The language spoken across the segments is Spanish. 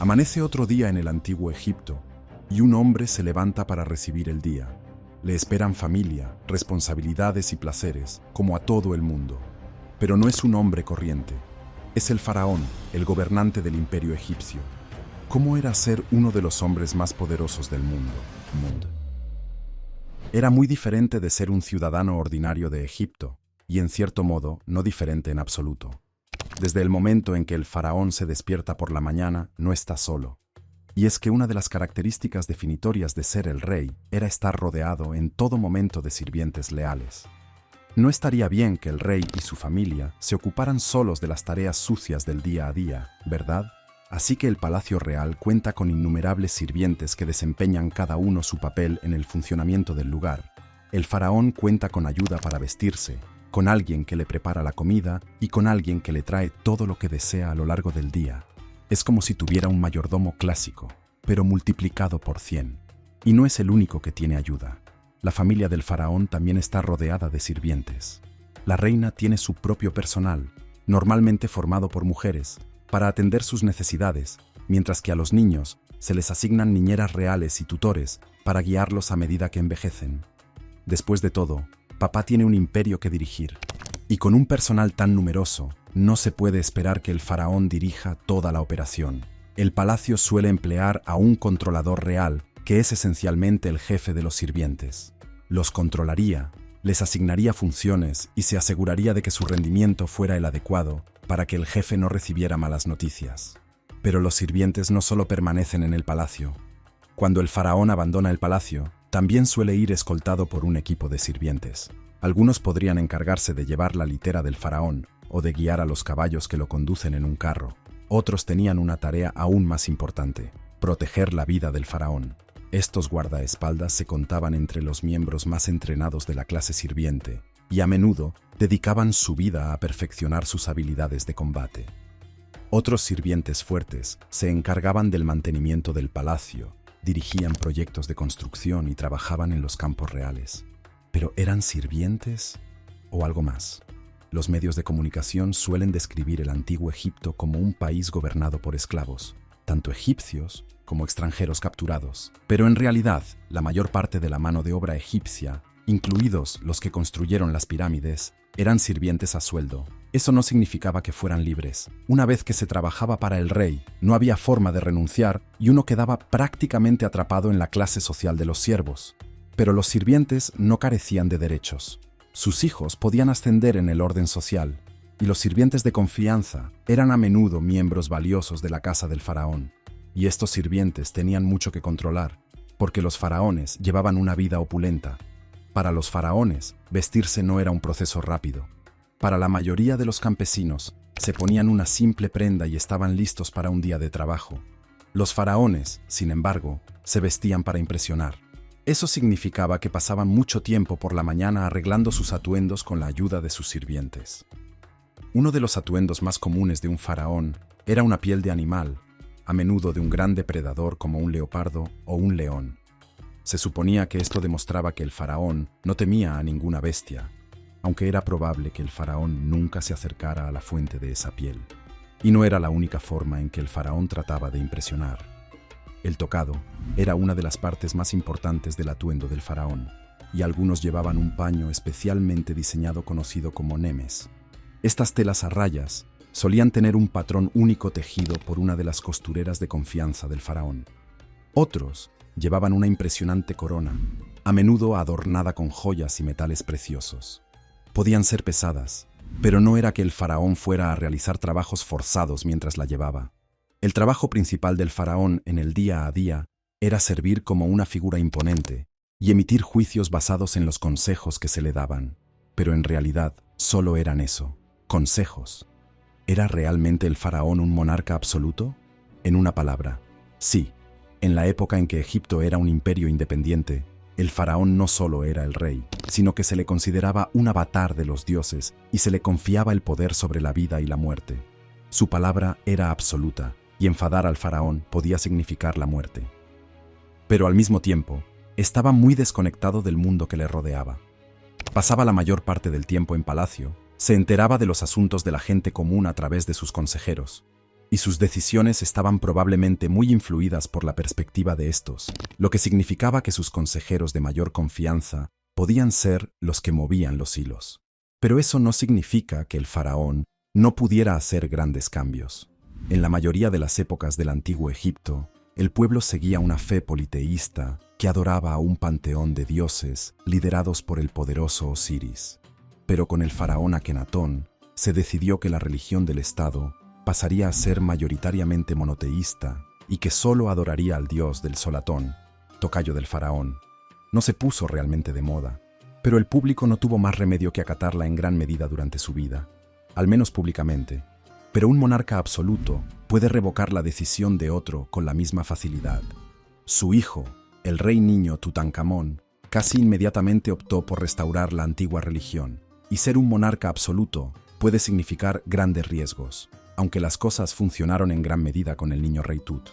Amanece otro día en el antiguo Egipto, y un hombre se levanta para recibir el día. Le esperan familia, responsabilidades y placeres, como a todo el mundo. Pero no es un hombre corriente. Es el faraón, el gobernante del imperio egipcio. ¿Cómo era ser uno de los hombres más poderosos del mundo? Era muy diferente de ser un ciudadano ordinario de Egipto, y en cierto modo no diferente en absoluto. Desde el momento en que el faraón se despierta por la mañana, no está solo. Y es que una de las características definitorias de ser el rey era estar rodeado en todo momento de sirvientes leales. No estaría bien que el rey y su familia se ocuparan solos de las tareas sucias del día a día, ¿verdad? Así que el palacio real cuenta con innumerables sirvientes que desempeñan cada uno su papel en el funcionamiento del lugar. El faraón cuenta con ayuda para vestirse, con alguien que le prepara la comida y con alguien que le trae todo lo que desea a lo largo del día. Es como si tuviera un mayordomo clásico, pero multiplicado por 100. Y no es el único que tiene ayuda. La familia del faraón también está rodeada de sirvientes. La reina tiene su propio personal, normalmente formado por mujeres, para atender sus necesidades, mientras que a los niños se les asignan niñeras reales y tutores para guiarlos a medida que envejecen. Después de todo, papá tiene un imperio que dirigir, y con un personal tan numeroso, no se puede esperar que el faraón dirija toda la operación. El palacio suele emplear a un controlador real, que es esencialmente el jefe de los sirvientes. Los controlaría, les asignaría funciones y se aseguraría de que su rendimiento fuera el adecuado para que el jefe no recibiera malas noticias. Pero los sirvientes no solo permanecen en el palacio. Cuando el faraón abandona el palacio, también suele ir escoltado por un equipo de sirvientes. Algunos podrían encargarse de llevar la litera del faraón o de guiar a los caballos que lo conducen en un carro. Otros tenían una tarea aún más importante: proteger la vida del faraón. Estos guardaespaldas se contaban entre los miembros más entrenados de la clase sirviente y a menudo dedicaban su vida a perfeccionar sus habilidades de combate. Otros sirvientes fuertes se encargaban del mantenimiento del palacio, dirigían proyectos de construcción y trabajaban en los campos reales. ¿Pero eran sirvientes o algo más? Los medios de comunicación suelen describir el antiguo Egipto como un país gobernado por esclavos, tanto egipcios como extranjeros capturados. Pero en realidad, la mayor parte de la mano de obra egipcia, incluidos los que construyeron las pirámides, eran sirvientes a sueldo. Eso no significaba que fueran libres. Una vez que se trabajaba para el rey, no había forma de renunciar y uno quedaba prácticamente atrapado en la clase social de los siervos. Pero los sirvientes no carecían de derechos. Sus hijos podían ascender en el orden social, y los sirvientes de confianza eran a menudo miembros valiosos de la casa del faraón. Y estos sirvientes tenían mucho que controlar, porque los faraones llevaban una vida opulenta. Para los faraones, vestirse no era un proceso rápido. Para la mayoría de los campesinos, se ponían una simple prenda y estaban listos para un día de trabajo. Los faraones, sin embargo, se vestían para impresionar. Eso significaba que pasaban mucho tiempo por la mañana arreglando sus atuendos con la ayuda de sus sirvientes. Uno de los atuendos más comunes de un faraón era una piel de animal, a menudo de un gran depredador como un leopardo o un león. Se suponía que esto demostraba que el faraón no temía a ninguna bestia, aunque era probable que el faraón nunca se acercara a la fuente de esa piel. Y no era la única forma en que el faraón trataba de impresionar. El tocado era una de las partes más importantes del atuendo del faraón, y algunos llevaban un paño especialmente diseñado conocido como nemes. Estas telas a rayas solían tener un patrón único tejido por una de las costureras de confianza del faraón. Otros llevaban una impresionante corona, a menudo adornada con joyas y metales preciosos. Podían ser pesadas, pero no era que el faraón fuera a realizar trabajos forzados mientras la llevaba. El trabajo principal del faraón en el día a día era servir como una figura imponente y emitir juicios basados en los consejos que se le daban. Pero en realidad solo eran eso, consejos. ¿Era realmente el faraón un monarca absoluto? En una palabra, sí. En la época en que Egipto era un imperio independiente, el faraón no solo era el rey, sino que se le consideraba un avatar de los dioses y se le confiaba el poder sobre la vida y la muerte. Su palabra era absoluta, y enfadar al faraón podía significar la muerte. Pero al mismo tiempo, estaba muy desconectado del mundo que le rodeaba. Pasaba la mayor parte del tiempo en palacio, se enteraba de los asuntos de la gente común a través de sus consejeros. y sus decisiones estaban probablemente muy influidas por la perspectiva de estos, lo que significaba que sus consejeros de mayor confianza podían ser los que movían los hilos. Pero eso no significa que el faraón no pudiera hacer grandes cambios. En la mayoría de las épocas del antiguo Egipto, el pueblo seguía una fe politeísta que adoraba a un panteón de dioses liderados por el poderoso Osiris. Pero con el faraón Akenatón, se decidió que la religión del Estado pasaría a ser mayoritariamente monoteísta y que solo adoraría al dios del Solatón, tocayo del faraón. No se puso realmente de moda, pero el público no tuvo más remedio que acatarla en gran medida durante su vida, al menos públicamente. Pero un monarca absoluto puede revocar la decisión de otro con la misma facilidad. Su hijo, el rey niño Tutankamón, casi inmediatamente optó por restaurar la antigua religión, y ser un monarca absoluto puede significar grandes riesgos, aunque las cosas funcionaron en gran medida con el niño rey Tut.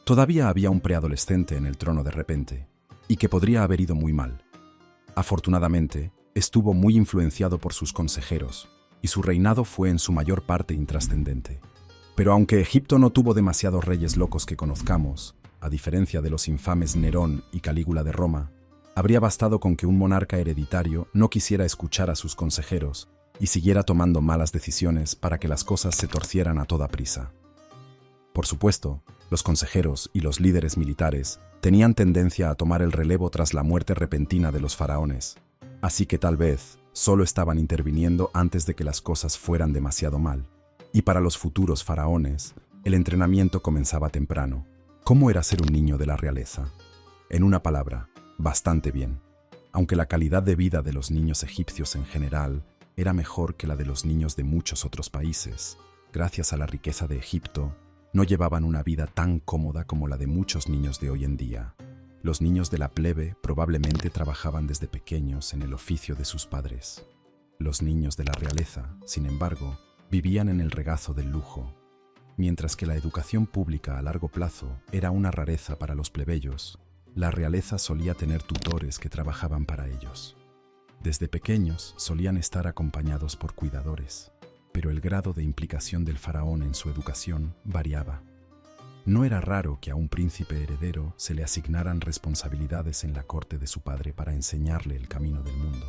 Todavía había un preadolescente en el trono de repente, y que podría haber ido muy mal. Afortunadamente, estuvo muy influenciado por sus consejeros, y su reinado fue en su mayor parte intrascendente. Pero aunque Egipto no tuvo demasiados reyes locos que conozcamos, a diferencia de los infames Nerón y Calígula de Roma, habría bastado con que un monarca hereditario no quisiera escuchar a sus consejeros y siguiera tomando malas decisiones para que las cosas se torcieran a toda prisa. Por supuesto, los consejeros y los líderes militares tenían tendencia a tomar el relevo tras la muerte repentina de los faraones, así que tal vez solo estaban interviniendo antes de que las cosas fueran demasiado mal. Y para los futuros faraones, el entrenamiento comenzaba temprano. ¿Cómo era ser un niño de la realeza? En una palabra, bastante bien. Aunque la calidad de vida de los niños egipcios en general era mejor que la de los niños de muchos otros países, gracias a la riqueza de Egipto, no llevaban una vida tan cómoda como la de muchos niños de hoy en día. Los niños de la plebe probablemente trabajaban desde pequeños en el oficio de sus padres. Los niños de la realeza, sin embargo, vivían en el regazo del lujo. Mientras que la educación pública a largo plazo era una rareza para los plebeyos, la realeza solía tener tutores que trabajaban para ellos. Desde pequeños solían estar acompañados por cuidadores, pero el grado de implicación del faraón en su educación variaba. No era raro que a un príncipe heredero se le asignaran responsabilidades en la corte de su padre para enseñarle el camino del mundo.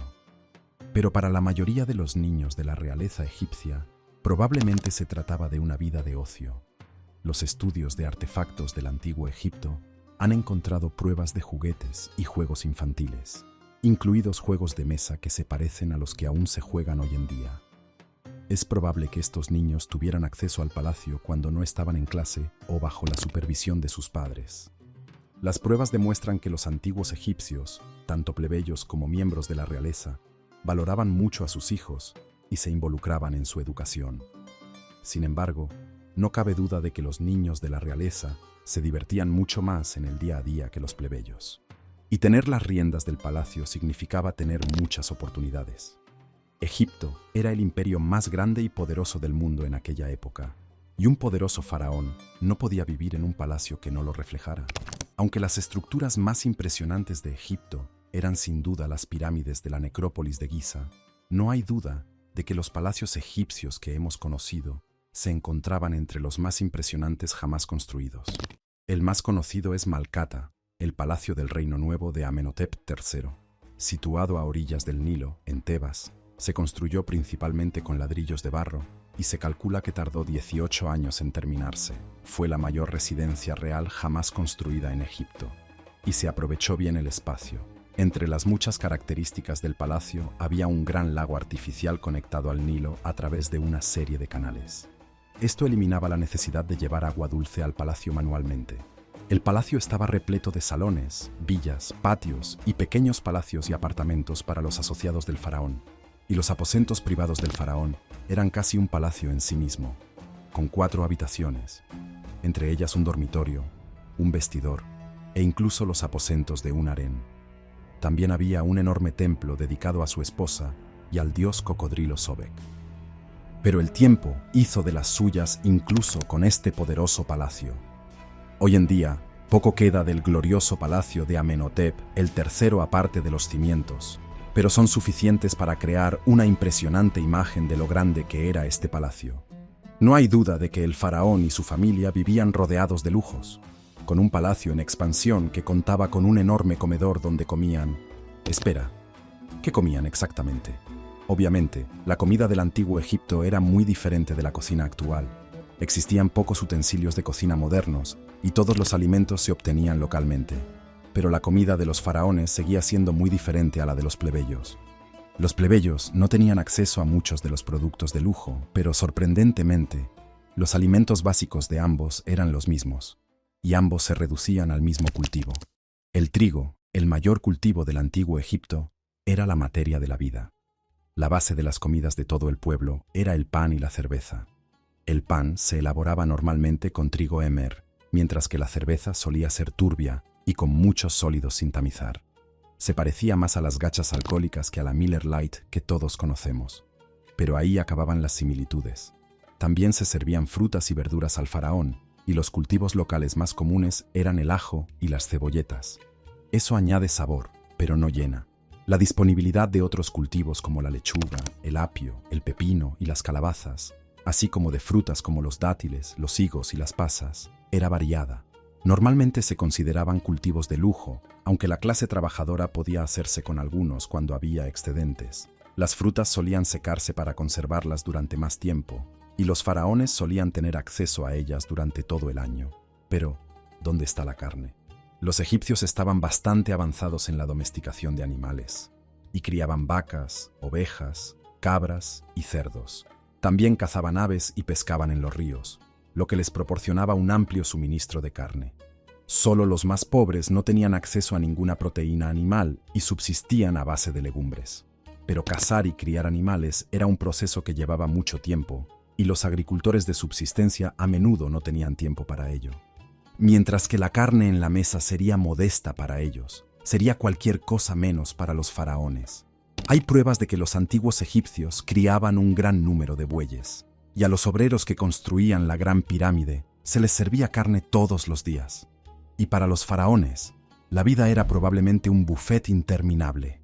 Pero para la mayoría de los niños de la realeza egipcia, probablemente se trataba de una vida de ocio. Los estudios de artefactos del antiguo Egipto han encontrado pruebas de juguetes y juegos infantiles, incluidos juegos de mesa que se parecen a los que aún se juegan hoy en día. Es probable que estos niños tuvieran acceso al palacio cuando no estaban en clase o bajo la supervisión de sus padres. Las pruebas demuestran que los antiguos egipcios, tanto plebeyos como miembros de la realeza, valoraban mucho a sus hijos y se involucraban en su educación. Sin embargo, no cabe duda de que los niños de la realeza se divertían mucho más en el día a día que los plebeyos. Y tener las riendas del palacio significaba tener muchas oportunidades. Egipto era el imperio más grande y poderoso del mundo en aquella época, y un poderoso faraón no podía vivir en un palacio que no lo reflejara. Aunque las estructuras más impresionantes de Egipto eran sin duda las pirámides de la necrópolis de Giza, no hay duda de que los palacios egipcios que hemos conocido se encontraban entre los más impresionantes jamás construidos. El más conocido es Malkata, el palacio del Reino Nuevo de Amenhotep III. Situado a orillas del Nilo, en Tebas, se construyó principalmente con ladrillos de barro y se calcula que tardó 18 años en terminarse. Fue la mayor residencia real jamás construida en Egipto, y se aprovechó bien el espacio. Entre las muchas características del palacio había un gran lago artificial conectado al Nilo a través de una serie de canales. Esto eliminaba la necesidad de llevar agua dulce al palacio manualmente. El palacio estaba repleto de salones, villas, patios y pequeños palacios y apartamentos para los asociados del faraón. Y los aposentos privados del faraón eran casi un palacio en sí mismo, con 4 habitaciones, entre ellas un dormitorio, un vestidor e incluso los aposentos de un harén. También había un enorme templo dedicado a su esposa y al dios cocodrilo Sobek. Pero el tiempo hizo de las suyas incluso con este poderoso palacio. Hoy en día, poco queda del glorioso palacio de Amenhotep el III aparte de los cimientos, pero son suficientes para crear una impresionante imagen de lo grande que era este palacio. No hay duda de que el faraón y su familia vivían rodeados de lujos, con un palacio en expansión que contaba con un enorme comedor donde comían. Espera, ¿qué comían exactamente? Obviamente, la comida del antiguo Egipto era muy diferente de la cocina actual. Existían pocos utensilios de cocina modernos y todos los alimentos se obtenían localmente. Pero la comida de los faraones seguía siendo muy diferente a la de los plebeyos. Los plebeyos no tenían acceso a muchos de los productos de lujo, pero sorprendentemente, los alimentos básicos de ambos eran los mismos, y ambos se reducían al mismo cultivo. El trigo, el mayor cultivo del antiguo Egipto, era la materia de la vida. La base de las comidas de todo el pueblo era el pan y la cerveza. El pan se elaboraba normalmente con trigo emmer, mientras que la cerveza solía ser turbia y con muchos sólidos sin tamizar. Se parecía más a las gachas alcohólicas que a la Miller Lite que todos conocemos. Pero ahí acababan las similitudes. También se servían frutas y verduras al faraón, y los cultivos locales más comunes eran el ajo y las cebolletas. Eso añade sabor, pero no llena. La disponibilidad de otros cultivos como la lechuga, el apio, el pepino y las calabazas, así como de frutas como los dátiles, los higos y las pasas, era variada. Normalmente se consideraban cultivos de lujo, aunque la clase trabajadora podía hacerse con algunos cuando había excedentes. Las frutas solían secarse para conservarlas durante más tiempo, y los faraones solían tener acceso a ellas durante todo el año. Pero, ¿dónde está la carne? Los egipcios estaban bastante avanzados en la domesticación de animales, y criaban vacas, ovejas, cabras y cerdos. También cazaban aves y pescaban en los ríos, lo que les proporcionaba un amplio suministro de carne. Solo los más pobres no tenían acceso a ninguna proteína animal y subsistían a base de legumbres. Pero cazar y criar animales era un proceso que llevaba mucho tiempo, y los agricultores de subsistencia a menudo no tenían tiempo para ello. Mientras que la carne en la mesa sería modesta para ellos, sería cualquier cosa menos para los faraones. Hay pruebas de que los antiguos egipcios criaban un gran número de bueyes, y a los obreros que construían la gran pirámide se les servía carne todos los días. Y para los faraones, la vida era probablemente un buffet interminable.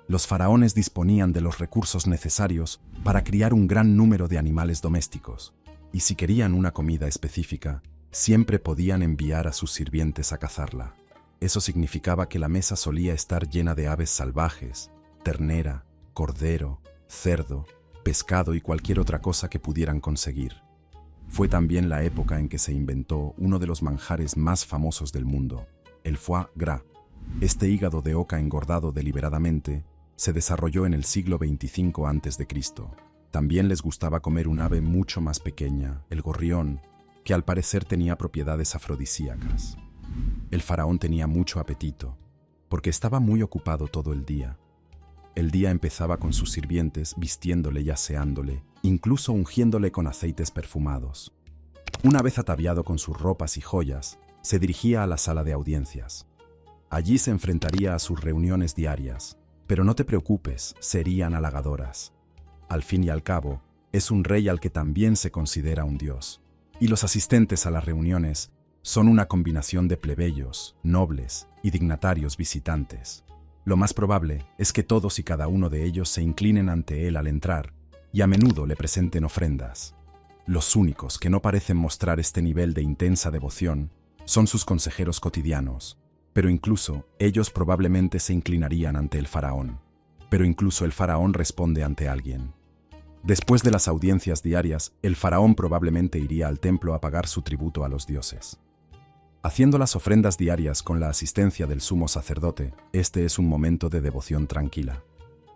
Los faraones disponían de los recursos necesarios para criar un gran número de animales domésticos, y si querían una comida específica, siempre podían enviar a sus sirvientes a cazarla. Eso significaba que la mesa solía estar llena de aves salvajes, ternera, cordero, cerdo, pescado y cualquier otra cosa que pudieran conseguir. Fue también la época en que se inventó uno de los manjares más famosos del mundo, el foie gras. Este hígado de oca engordado deliberadamente se desarrolló en el siglo XXV a.C. También les gustaba comer un ave mucho más pequeña, el gorrión, que al parecer tenía propiedades afrodisíacas. El faraón tenía mucho apetito, porque estaba muy ocupado todo el día. El día empezaba con sus sirvientes vistiéndole y aseándole, incluso ungiéndole con aceites perfumados. Una vez ataviado con sus ropas y joyas, se dirigía a la sala de audiencias. Allí se enfrentaría a sus reuniones diarias, pero no te preocupes, serían halagadoras. Al fin y al cabo, es un rey al que también se considera un dios. Y los asistentes a las reuniones son una combinación de plebeyos, nobles y dignatarios visitantes. Lo más probable es que todos y cada uno de ellos se inclinen ante él al entrar y a menudo le presenten ofrendas. Los únicos que no parecen mostrar este nivel de intensa devoción son sus consejeros cotidianos, pero incluso ellos probablemente se inclinarían ante el faraón. Pero incluso el faraón responde ante alguien. Después de las audiencias diarias, el faraón probablemente iría al templo a pagar su tributo a los dioses. Haciendo las ofrendas diarias con la asistencia del sumo sacerdote, este es un momento de devoción tranquila.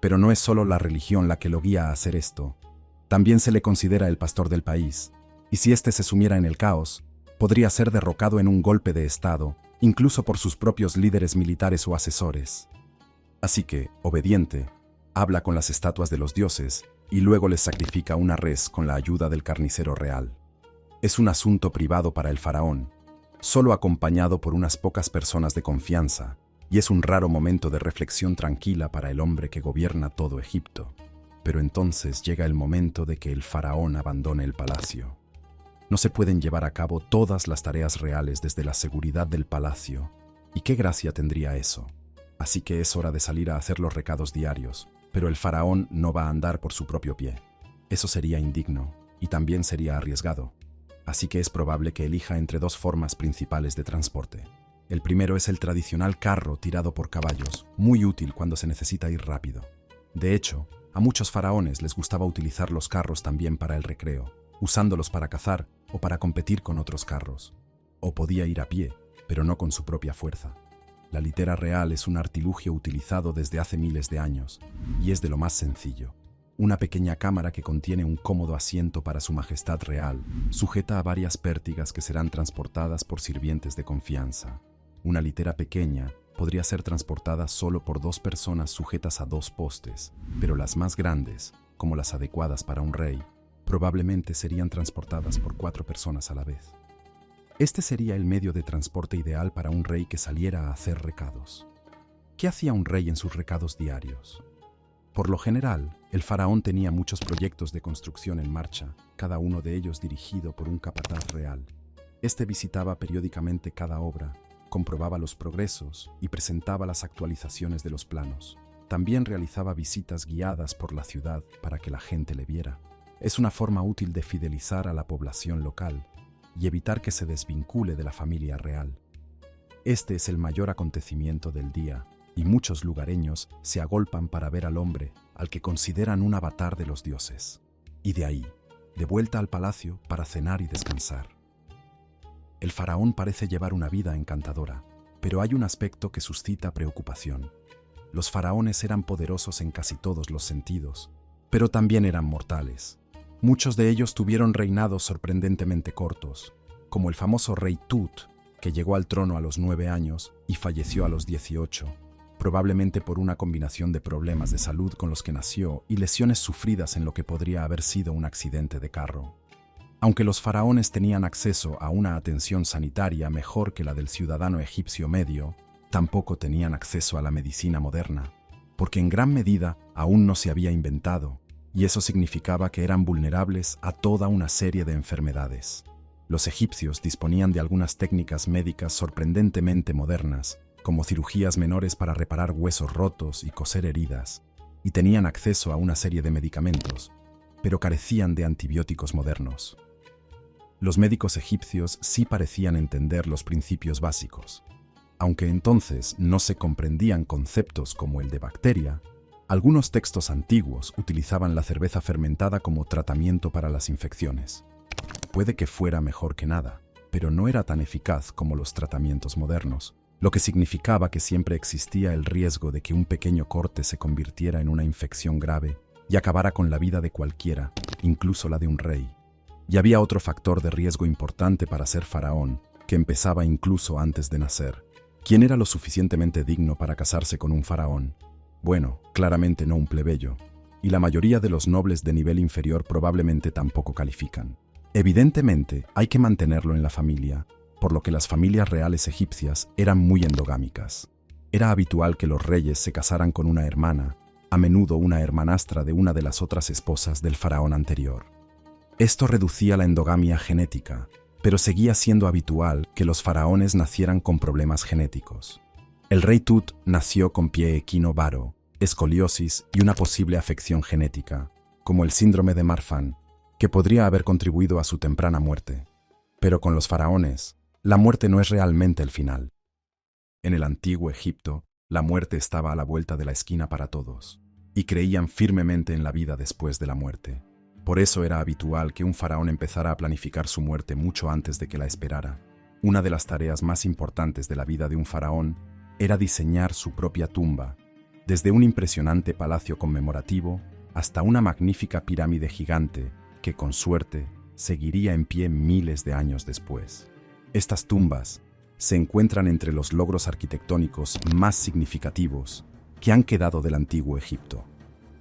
Pero no es solo la religión la que lo guía a hacer esto. También se le considera el pastor del país, y si éste se sumiera en el caos, podría ser derrocado en un golpe de estado, incluso por sus propios líderes militares o asesores. Así que, obediente, habla con las estatuas de los dioses y luego les sacrifica una res con la ayuda del carnicero real. Es un asunto privado para el faraón, solo acompañado por unas pocas personas de confianza, y es un raro momento de reflexión tranquila para el hombre que gobierna todo Egipto. Pero entonces llega el momento de que el faraón abandone el palacio. No se pueden llevar a cabo todas las tareas reales desde la seguridad del palacio, y qué gracia tendría eso. Así que es hora de salir a hacer los recados diarios, pero el faraón no va a andar por su propio pie. Eso sería indigno, y también sería arriesgado. Así que es probable que elija entre dos formas principales de transporte. El primero es el tradicional carro tirado por caballos, muy útil cuando se necesita ir rápido. De hecho, a muchos faraones les gustaba utilizar los carros también para el recreo, usándolos para cazar o para competir con otros carros. O podía ir a pie, pero no con su propia fuerza. La litera real es un artilugio utilizado desde hace miles de años, y es de lo más sencillo. Una pequeña cámara que contiene un cómodo asiento para su majestad real, sujeta a varias pértigas que serán transportadas por sirvientes de confianza. Una litera pequeña podría ser transportada solo por 2 personas sujetas a 2 postes, pero las más grandes, como las adecuadas para un rey, probablemente serían transportadas por 4 personas a la vez. Este sería el medio de transporte ideal para un rey que saliera a hacer recados. ¿Qué hacía un rey en sus recados diarios? Por lo general, el faraón tenía muchos proyectos de construcción en marcha, cada uno de ellos dirigido por un capataz real. Este visitaba periódicamente cada obra, comprobaba los progresos y presentaba las actualizaciones de los planos. También realizaba visitas guiadas por la ciudad para que la gente le viera. Es una forma útil de fidelizar a la población local y evitar que se desvincule de la familia real. Este es el mayor acontecimiento del día, y muchos lugareños se agolpan para ver al hombre, al que consideran un avatar de los dioses. Y de ahí, de vuelta al palacio para cenar y descansar. El faraón parece llevar una vida encantadora, pero hay un aspecto que suscita preocupación. Los faraones eran poderosos en casi todos los sentidos, pero también eran mortales. Muchos de ellos tuvieron reinados sorprendentemente cortos, como el famoso rey Tut, que llegó al trono a los 9 años y falleció a los 18, probablemente por una combinación de problemas de salud con los que nació y lesiones sufridas en lo que podría haber sido un accidente de carro. Aunque los faraones tenían acceso a una atención sanitaria mejor que la del ciudadano egipcio medio, tampoco tenían acceso a la medicina moderna, porque en gran medida aún no se había inventado, y eso significaba que eran vulnerables a toda una serie de enfermedades. Los egipcios disponían de algunas técnicas médicas sorprendentemente modernas, como cirugías menores para reparar huesos rotos y coser heridas, y tenían acceso a una serie de medicamentos, pero carecían de antibióticos modernos. Los médicos egipcios sí parecían entender los principios básicos. Aunque entonces no se comprendían conceptos como el de bacteria, algunos textos antiguos utilizaban la cerveza fermentada como tratamiento para las infecciones. Puede que fuera mejor que nada, pero no era tan eficaz como los tratamientos modernos, lo que significaba que siempre existía el riesgo de que un pequeño corte se convirtiera en una infección grave y acabara con la vida de cualquiera, incluso la de un rey. Y había otro factor de riesgo importante para ser faraón, que empezaba incluso antes de nacer. ¿Quién era lo suficientemente digno para casarse con un faraón? Bueno, claramente no un plebeyo, y la mayoría de los nobles de nivel inferior probablemente tampoco califican. Evidentemente, hay que mantenerlo en la familia, por lo que las familias reales egipcias eran muy endogámicas. Era habitual que los reyes se casaran con una hermana, a menudo una hermanastra de una de las otras esposas del faraón anterior. Esto reducía la endogamia genética, pero seguía siendo habitual que los faraones nacieran con problemas genéticos. El rey Tut nació con pie equino varo, escoliosis y una posible afección genética, como el síndrome de Marfan, que podría haber contribuido a su temprana muerte. Pero con los faraones, la muerte no es realmente el final. En el antiguo Egipto, la muerte estaba a la vuelta de la esquina para todos, y creían firmemente en la vida después de la muerte. Por eso era habitual que un faraón empezara a planificar su muerte mucho antes de que la esperara. Una de las tareas más importantes de la vida de un faraón era diseñar su propia tumba, desde un impresionante palacio conmemorativo hasta una magnífica pirámide gigante que, con suerte, seguiría en pie miles de años después. Estas tumbas se encuentran entre los logros arquitectónicos más significativos que han quedado del antiguo Egipto.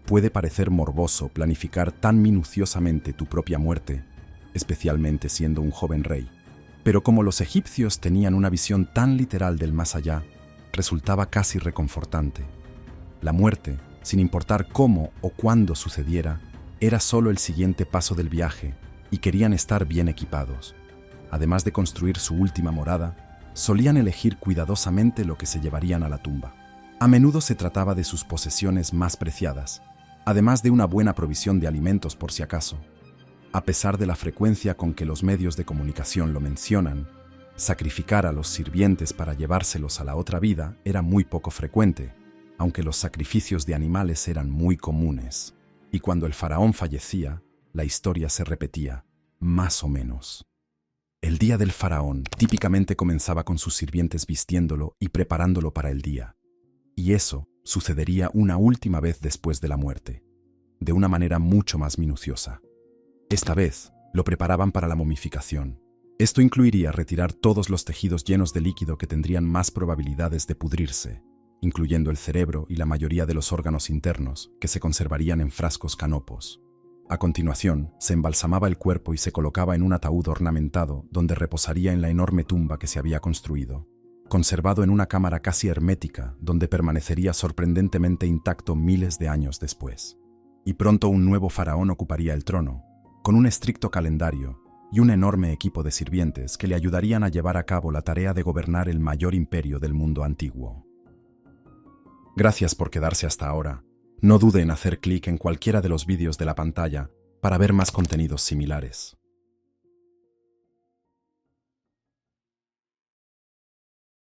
Puede parecer morboso planificar tan minuciosamente tu propia muerte, especialmente siendo un joven rey, pero como los egipcios tenían una visión tan literal del más allá, resultaba casi reconfortante. La muerte, sin importar cómo o cuándo sucediera, era solo el siguiente paso del viaje y querían estar bien equipados. Además de construir su última morada, solían elegir cuidadosamente lo que se llevarían a la tumba. A menudo se trataba de sus posesiones más preciadas, además de una buena provisión de alimentos por si acaso. A pesar de la frecuencia con que los medios de comunicación lo mencionan, sacrificar a los sirvientes para llevárselos a la otra vida era muy poco frecuente, aunque los sacrificios de animales eran muy comunes. Y cuando el faraón fallecía, la historia se repetía, más o menos. El día del faraón típicamente comenzaba con sus sirvientes vistiéndolo y preparándolo para el día. Y eso sucedería una última vez después de la muerte, de una manera mucho más minuciosa. Esta vez, lo preparaban para la momificación. Esto incluiría retirar todos los tejidos llenos de líquido que tendrían más probabilidades de pudrirse, incluyendo el cerebro y la mayoría de los órganos internos, que se conservarían en frascos canopos. A continuación, se embalsamaba el cuerpo y se colocaba en un ataúd ornamentado donde reposaría en la enorme tumba que se había construido, conservado en una cámara casi hermética donde permanecería sorprendentemente intacto miles de años después. Y pronto un nuevo faraón ocuparía el trono, con un estricto calendario y un enorme equipo de sirvientes que le ayudarían a llevar a cabo la tarea de gobernar el mayor imperio del mundo antiguo. Gracias por quedarse hasta ahora. No dude en hacer clic en cualquiera de los vídeos de la pantalla para ver más contenidos similares.